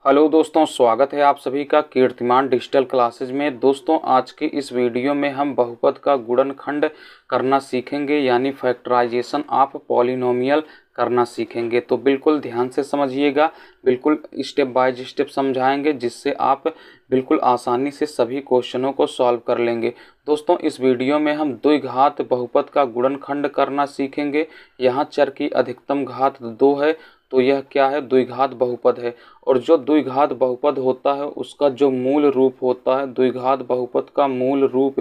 Hello दोस्तों, स्वागत है आप सभी का कीर्तिमान डिजिटल क्लासेज में। दोस्तों, आज की इस वीडियो में हम बहुपद का गुणनखंड करना सीखेंगे, यानी फैक्टराइजेशन ऑफ पॉलिनोमियल करना सीखेंगे। तो बिल्कुल ध्यान से समझिएगा, बिल्कुल स्टेप बाय स्टेप समझाएंगे, जिससे आप बिल्कुल आसानी से सभी क्वेश्चनों को सॉल्व कर लेंगे। दोस्तों, इस वीडियो में हम द्विघात बहुपद का गुणनखंड करना सीखेंगे। यहाँ चर की अधिकतम घात 2 है, तो यह क्या है? द्विघात बहुपद है। और जो द्विघात बहुपद होता है उसका जो मूल रूप होता है, द्विघात बहुपद का मूल रूप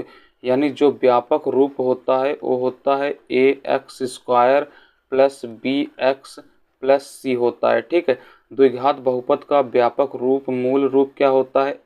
यानी जो व्यापक रूप होता है वो होता है ax² plus bx plus c होता है। ठीक है, द्विघात बहुपद का व्यापक रूप मूल रूप क्या होता है?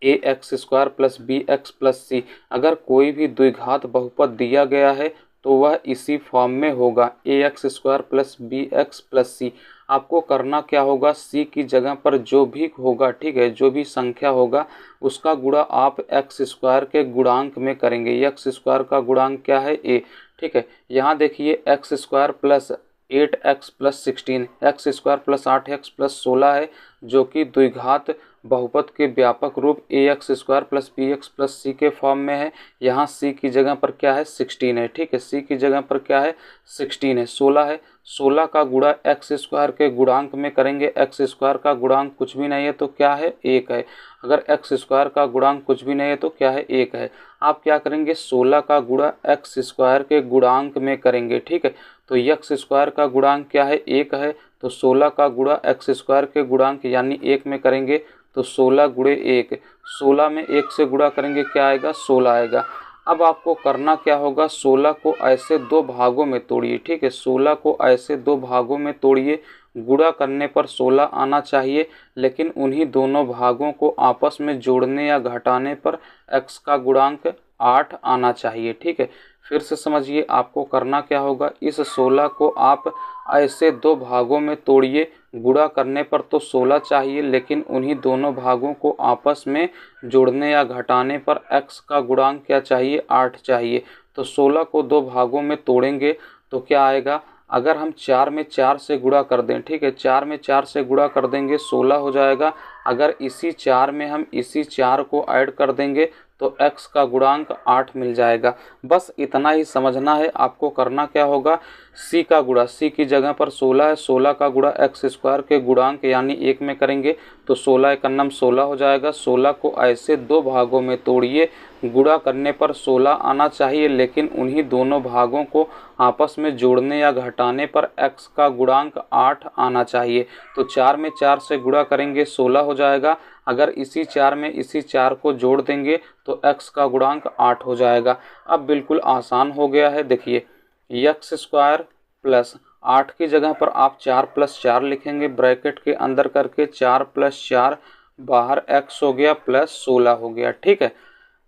ax² plus bx plus c। अगर कोई भी द्विघात बहुपद दिया गया है तो वह इसी फॉर्म में होगा, ax² plus bx plus c। आपको करना क्या होगा? c की जगह पर जो भी होगा, ठीक है, जो भी संख्या होगा उसका गुणा आप x² के गुणांक में करेंगे। x² का गुणांक क्या है? a। ठीक है, यहाँ देखिए x² plus 8x plus 16, x² plus 8x plus 16 है, जो कि द्विघात बहुपद के व्यापक रूप ax² plus bx plus c के फॉर्म में है। यहाँ c की जगह पर क्या है? 16 है। ठीक है, c की जगह पर क्या है? 16 है, 16 है। 16 का गुणा x² के गुणांक में करेंगे। x² का गुणांक कुछ भी नहीं है तो क्या है? 1 है। अगर x² का गुणांक कुछ भी नहीं है तो क्या है? 1 है। आप क्या करेंगे? 16 का गुणा x² के गुणांक में करेंगे। ठीक है, तो x² का गुणांक क्या है? 1 है, तो 16 का गुणा x² के गुणांक यानी 1 में करेंगे तो 16 गुणे 1, 16 में 1 से गुणा करेंगे, क्या आएगा? 16 आएगा। अब आपको करना क्या होगा? 16 को ऐसे दो भागों में तोड़िए। ठीक है, 16 को ऐसे दो भागों में तोड़िए। गुणा करने पर 16 आना चाहिए, लेकिन उन्हीं दोनों भागों को आपस में जोड़ने या घटाने पर x का गुणांक 8 आना चाहिए। ठीक है, फिर से समझिए, आपको करना क्या होगा? इस 16 को आप ऐसे दो भागों में तोड़िए। गुणा करने पर तो 16 चाहिए, लेकिन उन्हीं दोनों भागों को आपस में जोड़ने या घटाने पर x का गुणांक क्या चाहिए? 8 चाहिए। तो 16 को दो भागों में तोड़ेंगे तो क्या आएगा? अगर हम 4 में 4 से गुणा कर दें, ठीक है, 4 में 4 से गुणा कर देंगे 16 हो जाएगा। अगर इसी 4 में हम इसी 4 को ऐड कर देंगे तो x का गुणांक 8 मिल जाएगा। बस इतना ही समझना है। आपको करना क्या होगा? c का गुणा, c की जगह पर 16 है, 16 का गुणा x² के गुणांक यानी 1 में करेंगे तो 16 एकन्नम 16 हो जाएगा। 16 को ऐसे दो भागों में तोड़िए। गुणा करने पर 16 आना चाहिए, लेकिन उन्हीं दोनों भागों को आपस में जोड़ने या घटाने पर x का गुणांक 8 आना चाहिए। तो 4 में 4 से गुणा करेंगे 16 हो जाएगा। अगर इसी 4 में इसी 4 को जोड़ देंगे तो x का गुणांक 8 हो जाएगा। अब बिल्कुल आसान हो गया है। देखिए, x² प्लस 8 की जगह पर आप 4 प्लस 4 लिखेंगे ब्रैकेट के अंदर करके, 4 प्लस 4 बाहर x हो गया प्लस 16 हो गया। ठीक है,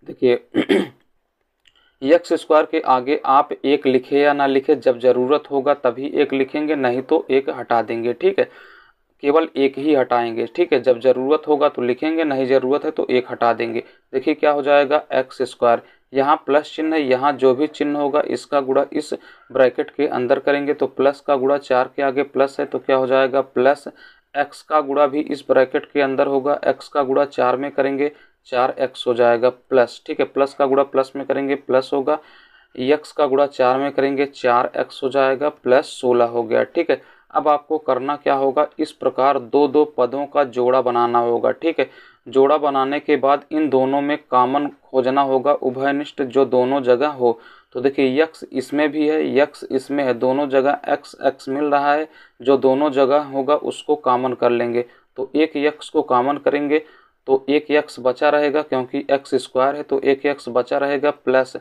देखिए x² के आगे आप 1 लिखे या ना लिखे, जब ज़रूरत होगा तभी 1 लिखेंगे, नहीं तो 1 हटा देंगे। ठीक है, केवल 1 ही हटाएंगे। ठीक है, जब ज़रूरत होगा तो लिखेंगे, नहीं ज़रूरत है तो 1 हटा देंगे। देखिए क्या हो जाएगा? x², यहाँ प्लस चिन्ह है, यहाँ जो भी चिन्ह होगा इसका गुणा इस ब्रैकेट के अंदर करेंगे तो प्लस का गुणा 4 के आगे प्लस है तो क्या हो जाएगा? प्लस x का गुणा भी इस ब्रैकेट के अंदर होगा, x का गुणा 4 में करेंगे 4x हो जाएगा प्लस। ठीक है, प्लस का गुणा प्लस में करेंगे प्लस होगा, x का गुणा 4 में करेंगे 4x हो जाएगा प्लस 16 हो गया। ठीक है, अब आपको करना क्या होगा? इस प्रकार दो दो पदों का जोड़ा बनाना होगा। ठीक है, जोड़ा बनाने के बाद इन दोनों में कॉमन खोजना होगा, उभयनिष्ठ जो दोनों जगह हो। तो देखिए x इसमें भी है, x इसमें है, दोनों जगह x x मिल रहा है, जो दोनों जगह होगा उसको कॉमन कर लेंगे। तो एक x को कॉमन करेंगे तो एक x बचा रहेगा, क्योंकि x² है तो एक x बचा रहेगा, प्लस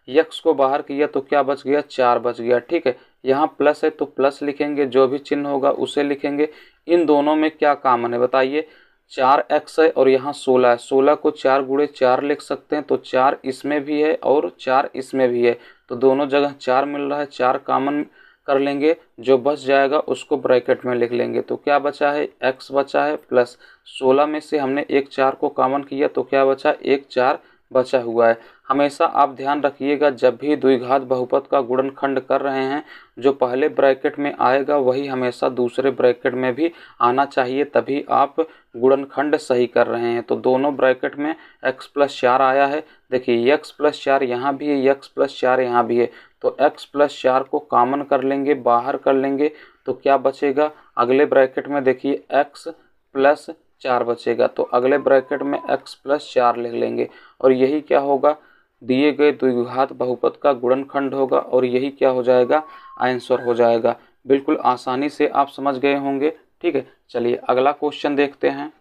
x को बाहर किया तो क्या बच गया? 4 बच गया। ठीक है, यहाँ प्लस है तो प्लस लिखेंगे, जो भी चिन्ह होगा उसे लिखेंगे। इन दोनों में क्या कॉमन है बताइए? 4x है और यहाँ 16 है। 16 को 4 गुणे 4 लिख सकते हैं, तो 4 इसमें भी है और 4 इसमें भी है, तो दोनों जगह 4 मिल रहा है, 4 कॉमन कर लेंगे, जो बच जाएगा उसको ब्रैकेट में लिख लेंगे। तो क्या बचा है? x बचा है, प्लस 16 में से हमने एक 4 को कॉमन किया तो क्या बचा? एक 4 बचा हुआ है। हमेशा आप ध्यान रखिएगा, जब भी द्विघात बहुपद का गुणनखंड कर रहे हैं, जो पहले ब्रैकेट में आएगा वही हमेशा दूसरे ब्रैकेट में भी आना चाहिए, तभी आप गुणनखंड सही कर रहे हैं। तो दोनों ब्रैकेट में x प्लस 4 आया है। देखिए x प्लस 4 यहाँ भी है, x प्लस 4 यहाँ भी है, तो x प्लस 4 को कॉमन कर लेंगे, बाहर कर लेंगे तो क्या बचेगा अगले ब्रैकेट में, देखिए x प्लस 4 बचेगा। तो अगले ब्रैकेट में x प्लस 4 लिख लेंगे और यही क्या होगा, दिए गए द्विघात बहुपद का गुणनखंड होगा और यही क्या हो जाएगा, आंसर हो जाएगा। बिल्कुल आसानी से आप समझ गए होंगे। ठीक है, चलिए अगला क्वेश्चन देखते हैं।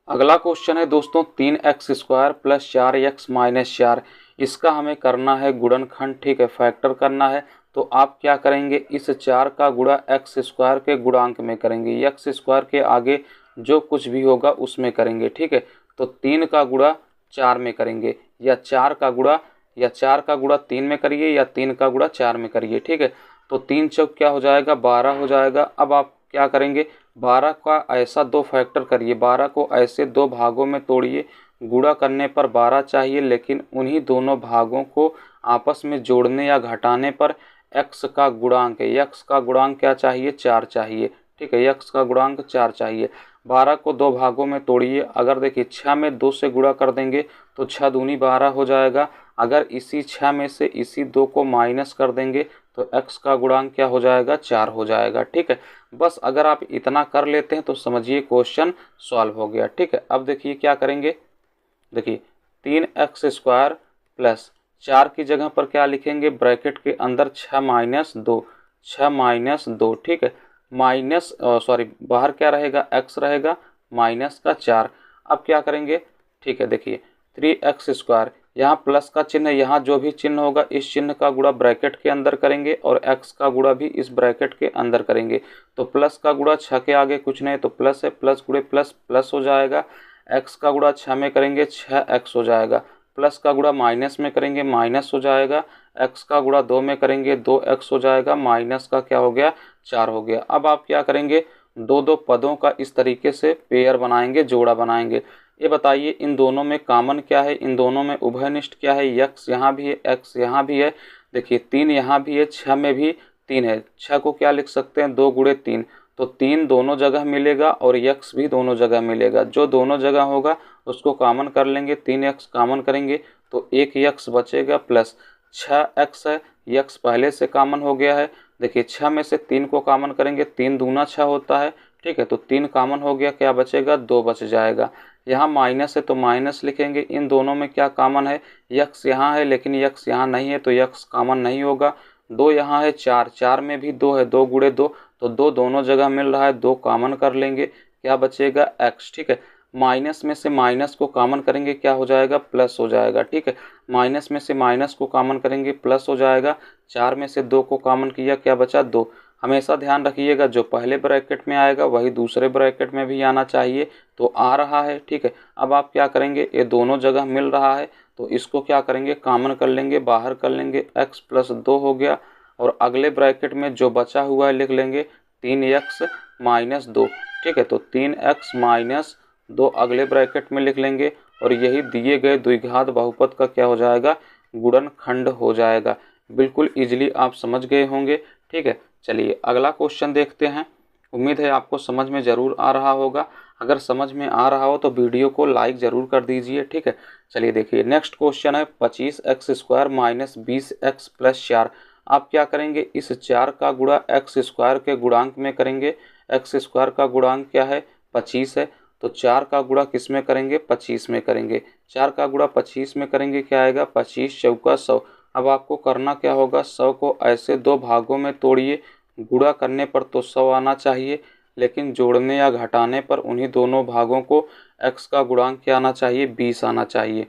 अगला क्वेश्चन है दोस्तों 3x² प्लस 4x माइनस 4। इसका हमें करना है गुणनखंड, ठीक है, फैक्टर करना है। तो आप क्या करेंगे, इस 4 का गुणा x² के गुणांक में करेंगे, x² के आगे जो कुछ भी होगा उसमें करेंगे। ठीक है, तो 3 का गुणा 4 में करेंगे, या 4 का गुणा 3 में करिए, या 3 का गुणा 4 में करिए। ठीक है, तो 3 चौक क्या हो जाएगा, 12 हो जाएगा। अब आप क्या करेंगे, 12 का ऐसा 2 फैक्टर करिए, 12 को ऐसे 2 भागों में तोड़िए। गुणा करने पर 12 चाहिए, लेकिन उन्हीं दोनों भागों को आपस में जोड़ने या घटाने पर x का गुणांक है, x का गुणांक क्या चाहिए, 4 चाहिए। ठीक है, x का गुणांक 4 चाहिए। 12 को 2 भागों में तोड़िए। अगर देखिए 6 में 2 से गुणा कर देंगे तो 6 दूनी 12 हो जाएगा। अगर इसी 6 में से इसी 2 को माइनस कर देंगे तो x का गुणांक क्या हो जाएगा, 4 हो जाएगा। ठीक है, बस अगर आप इतना कर लेते हैं तो समझिए क्वेश्चन सॉल्व हो गया। ठीक है, अब देखिए क्या करेंगे, देखिए 3x² प्लस 4 की जगह पर क्या लिखेंगे, ब्रैकेट के अंदर 6 माइनस 2। ठीक है, बाहर क्या रहेगा, x रहेगा माइनस का 4। अब क्या करेंगे, ठीक है, देखिए 3x², यहाँ प्लस का चिन्ह, यहाँ जो भी चिन्ह होगा इस चिन्ह का गुणा ब्रैकेट के अंदर करेंगे और x का गुणा भी इस ब्रैकेट के अंदर करेंगे। तो प्लस का गुणा 6 के आगे कुछ नहीं, तो प्लस है, प्लस गुणे प्लस प्लस हो जाएगा। x का गुणा 6 में करेंगे 6x हो जाएगा। प्लस का गुणा माइनस में करेंगे माइनस हो जाएगा। x का गुणा 2 में करेंगे 2x हो जाएगा। माइनस का क्या हो गया, 4 हो गया। अब आप क्या करेंगे, दो दो पदों का इस तरीके से पेयर बनाएंगे, जोड़ा बनाएंगे। ये बताइए इन दोनों में कॉमन क्या है, इन दोनों में उभयनिष्ठ क्या है, x यहाँ भी है, x यहाँ भी है। देखिए 3 यहाँ भी है, 6 में भी 3 है। 6 को क्या लिख सकते हैं, 2 गुणे 3, तो 3 दोनों जगह मिलेगा और x भी दोनों जगह मिलेगा। जो दोनों जगह होगा उसको कॉमन कर लेंगे, 3x कॉमन करेंगे तो 1x बचेगा प्लस 6x है, x पहले से कॉमन हो गया है। देखिए 6 में से 3 को कॉमन करेंगे, 3 दूना 6 होता है। ठीक है, तो 3 कॉमन हो गया, क्या बचेगा, 2 बच जाएगा। यहाँ माइनस है तो माइनस लिखेंगे। इन दोनों में क्या कॉमन है, x यहाँ है लेकिन x यहाँ नहीं है तो x कॉमन नहीं होगा। 2 यहाँ है, 4 में भी 2 है, 2 गुणे 2, तो 2 दोनों जगह मिल रहा है, 2 कॉमन कर लेंगे, क्या बचेगा, x। ठीक है, माइनस में से माइनस को कॉमन करेंगे, क्या हो जाएगा, प्लस हो जाएगा। ठीक है, माइनस में से माइनस को कॉमन करेंगे, प्लस हो जाएगा। 4 में से 2 को कॉमन किया, क्या बचा, 2। हमेशा ध्यान रखिएगा, जो पहले ब्रैकेट में आएगा वही दूसरे ब्रैकेट में भी आना चाहिए, तो आ रहा है। ठीक है, अब आप क्या करेंगे, ये दोनों जगह मिल रहा है तो इसको क्या करेंगे, कॉमन कर लेंगे, बाहर कर लेंगे, x प्लस 2 हो गया। और अगले ब्रैकेट में जो बचा हुआ है लिख लेंगे 3x माइनस 2। ठीक है, तो 3x माइनस 2 अगले ब्रैकेट में लिख लेंगे और यही दिए गए द्विघात बहुपद का क्या हो जाएगा, गुणनखंड हो जाएगा। बिल्कुल इजीली आप समझ गए होंगे। ठीक है, चलिए अगला क्वेश्चन देखते हैं। उम्मीद है आपको समझ में ज़रूर आ रहा होगा। अगर समझ में आ रहा हो तो वीडियो को लाइक ज़रूर कर दीजिए। ठीक है, चलिए देखिए नेक्स्ट क्वेश्चन है 25x² माइनस 20x प्लस 4। आप क्या करेंगे, इस 4 का गुणा x² के गुणांक में करेंगे। x² का गुणांक क्या है, 25 है, तो 4 का गुणा किस में करेंगे, 25 में करेंगे। 4 का गुणा 25 में करेंगे, क्या आएगा, 25 चौका 100। अब आपको करना क्या होगा, 100 को ऐसे 2 भागों में तोड़िए। गुणा करने पर तो 100 आना चाहिए, लेकिन जोड़ने या घटाने पर उन्हीं दोनों भागों को x का गुणांक क्या आना चाहिए, 20 आना चाहिए।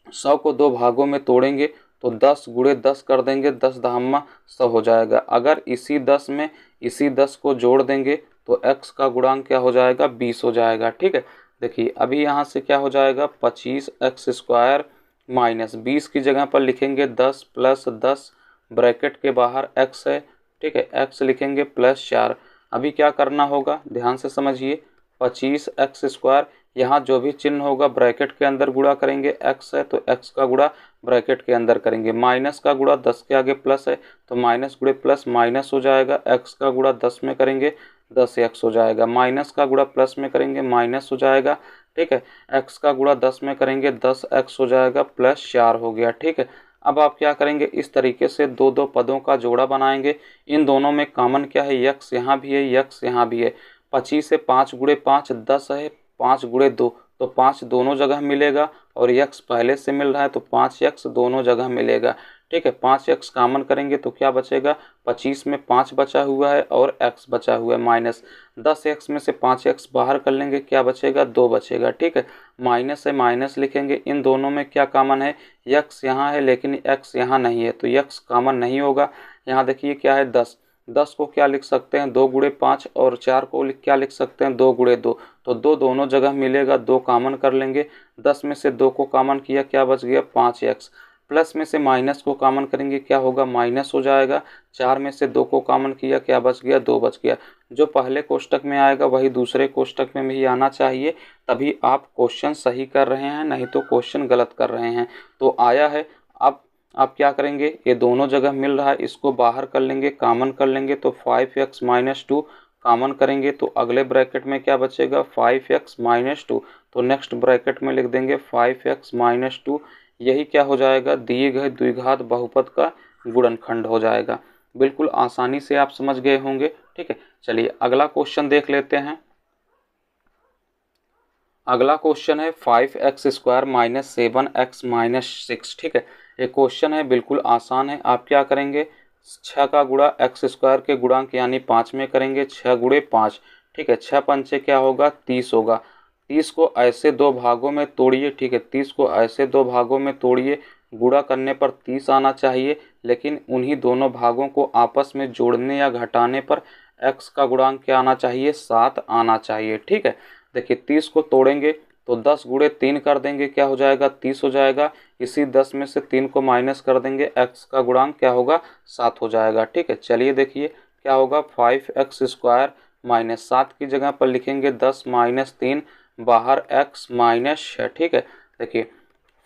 100 को 2 भागों में तोड़ेंगे तो 10 गुणे 10 कर देंगे, 10 दहम्मा 100 हो जाएगा। अगर इसी 10 में इसी 10 को जोड़ देंगे तो x का गुणांक क्या हो जाएगा, 20 हो जाएगा। ठीक है, देखिए अभी यहाँ से क्या हो जाएगा, 25x² माइनस 20 की जगह पर लिखेंगे 10 प्लस 10, ब्रैकेट के बाहर x है। ठीक है, x लिखेंगे प्लस 4। अभी क्या करना होगा, ध्यान से समझिए, 25x² यहाँ जो भी चिन्ह होगा ब्रैकेट के अंदर गुणा करेंगे, x है तो x का गुणा ब्रैकेट के अंदर करेंगे, माइनस का गुणा 10 के आगे प्लस है तो माइनस गुणे प्लस माइनस हो जाएगा, x का गुणा 10 में करेंगे 10x हो जाएगा, माइनस का गुणा प्लस में करेंगे माइनस हो जाएगा, ठीक है। x का गुणा 10 में करेंगे 10x हो जाएगा प्लस 4 हो गया, ठीक है। अब आप क्या करेंगे, इस तरीके से दो दो पदों का जोड़ा बनाएंगे। इन दोनों में कॉमन क्या है, यक्स यहाँ भी है यक्स यहाँ भी है। 25 से 5 गुणे 5 10 है, 5 गुणे 2 तो 5 दोनों जगह मिलेगा और यक्स पहले से मिल रहा है तो 5 यक्स दोनों जगह मिलेगा, ठीक है। 5 यक्स कॉमन करेंगे तो क्या बचेगा, 25 में 5 बचा हुआ है और x बचा हुआ है माइनस 10 एक्स में से 5 एक्स बाहर कर लेंगे, क्या बचेगा 2 बचेगा, ठीक है। माइनस है माइनस लिखेंगे, इन दोनों में क्या कॉमन है, x यहाँ है लेकिन x यहाँ नहीं है तो x कॉमन नहीं होगा। यहाँ देखिए क्या है 10, 10 को क्या लिख सकते हैं 2 गुणे 5 और 4 को क्या लिख सकते हैं 2 गुणे 2 तो 2 दोनों जगह मिलेगा, 2 कॉमन कर लेंगे, 10 में से 2 को कॉमन किया क्या बच गया 5x, प्लस में से माइनस को कॉमन करेंगे क्या होगा माइनस हो जाएगा, 4 में से 2 को कॉमन किया क्या बच गया 2 बच गया। जो पहले कोष्टक में आएगा वही दूसरे कोष्टक में भी आना चाहिए, तभी आप क्वेश्चन सही कर रहे हैं, नहीं तो क्वेश्चन गलत कर रहे हैं। तो आया है। अब आप क्या करेंगे, ये दोनों जगह मिल रहा है, इसको बाहर कर लेंगे कॉमन कर लेंगे तो 5x माइनस 2 कॉमन करेंगे तो अगले ब्रैकेट में क्या बचेगा 5x माइनस 2 तो नेक्स्ट ब्रैकेट में लिख देंगे 5x माइनस 2। यही क्या हो जाएगा, दिए गए द्विघात बहुपद का गुणनखंड हो जाएगा। बिल्कुल आसानी से आप समझ गए होंगे, ठीक है। चलिए अगला क्वेश्चन देख लेते हैं। अगला क्वेश्चन है 5x square minus 7x minus 6, ठीक है। ये क्वेश्चन है बिल्कुल आसान है। आप क्या करेंगे, 6 का गुणा x स्क्वायर के गुणांक यानी 5 में करेंगे, 6 गुणे 5, ठीक है। 6 पंचे क्या होगा 30 होगा। 30 को ऐसे दो भागों में तोड़िए, ठीक है। 30 को ऐसे दो भागों में तोड़िए, गुणा करने पर 30 आना चाहिए, लेकिन उन्हीं दोनों भागों को आपस में जोड़ने या घटाने पर x का गुणांक क्या आना चाहिए 7 आना चाहिए, ठीक है। देखिए 30 को तोड़ेंगे तो 10 गुणे 3 कर देंगे, क्या हो जाएगा 30 हो जाएगा। इसी 10 में से 3 को माइनस कर देंगे, x का गुणांक क्या होगा 7 हो जाएगा, ठीक है। चलिए देखिए क्या होगा 5x स्क्वायर माइनस 7 की जगह पर लिखेंगे 10 माइनस 3 बाहर x माइनस 6, ठीक है। देखिए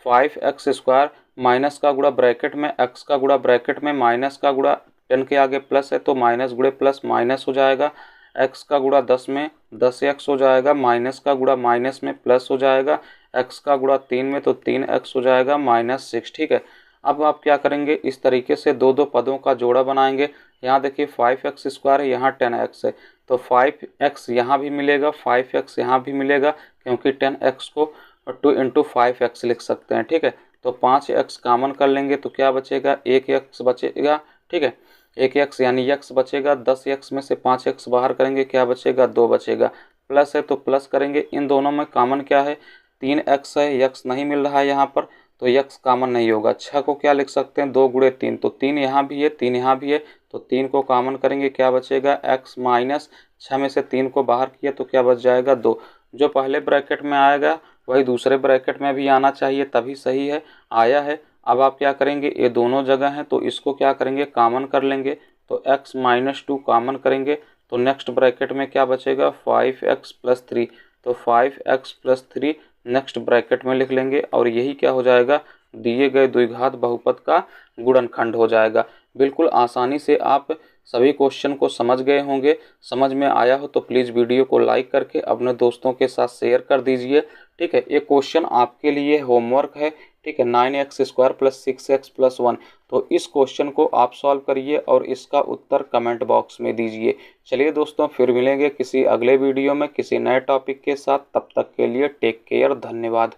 5x स्क्वायर माइनस का गुणा ब्रैकेट में, x का गुणा ब्रैकेट में, माइनस का गुणा 10 के आगे प्लस है तो माइनस गुणे प्लस माइनस हो जाएगा, x का गुणा 10 में 10x हो जाएगा, माइनस का गुणा माइनस में प्लस हो जाएगा, x का गुणा 3 में तो 3x हो जाएगा माइनस 6, ठीक है। अब आप क्या करेंगे, इस तरीके से दो दो पदों का जोड़ा बनाएंगे। यहाँ देखिए 5x स्क्वायर है, यहाँ 10x है तो 5x यहाँ भी मिलेगा, 5x यहाँ भी मिलेगा, क्योंकि 10x को 2 इंटू 5x लिख सकते हैं, ठीक है। तो 5x कॉमन कर लेंगे तो क्या बचेगा 1x बचेगा, ठीक है। 1x यानी x बचेगा, 10x में से 5x बाहर करेंगे क्या बचेगा 2 बचेगा, प्लस है तो प्लस करेंगे। इन दोनों में कॉमन क्या है 3x है, x नहीं मिल रहा है यहाँ पर तो x कॉमन नहीं होगा। 6 को क्या लिख सकते हैं 2 गुणे 3 तो 3 यहाँ भी है 3 यहाँ भी है तो 3 को कॉमन करेंगे क्या बचेगा x माइनस 6 में से 3 को बाहर किया तो क्या बच जाएगा 2। जो पहले ब्रैकेट में आएगा वही दूसरे ब्रैकेट में भी आना चाहिए, तभी सही है, आया है। अब आप क्या करेंगे, ये दोनों जगह हैं तो इसको क्या करेंगे कॉमन कर लेंगे तो x माइनस 2 कॉमन करेंगे तो नेक्स्ट ब्रैकेट में क्या बचेगा 5x प्लस 3 तो 5x प्लस 3 नेक्स्ट ब्रैकेट में लिख लेंगे और यही क्या हो जाएगा दिए गए द्विघात बहुपद का गुणनखंड हो जाएगा। बिल्कुल आसानी से आप सभी क्वेश्चन को समझ गए होंगे। समझ में आया हो तो प्लीज़ वीडियो को लाइक करके अपने दोस्तों के साथ शेयर कर दीजिए, ठीक है। ये क्वेश्चन आपके लिए होमवर्क है, ठीक है। 9x square plus 6x plus 1, तो इस क्वेश्चन को आप सॉल्व करिए और इसका उत्तर कमेंट बॉक्स में दीजिए। चलिए दोस्तों फिर मिलेंगे किसी अगले वीडियो में किसी नए टॉपिक के साथ, तब तक के लिए टेक केयर, धन्यवाद।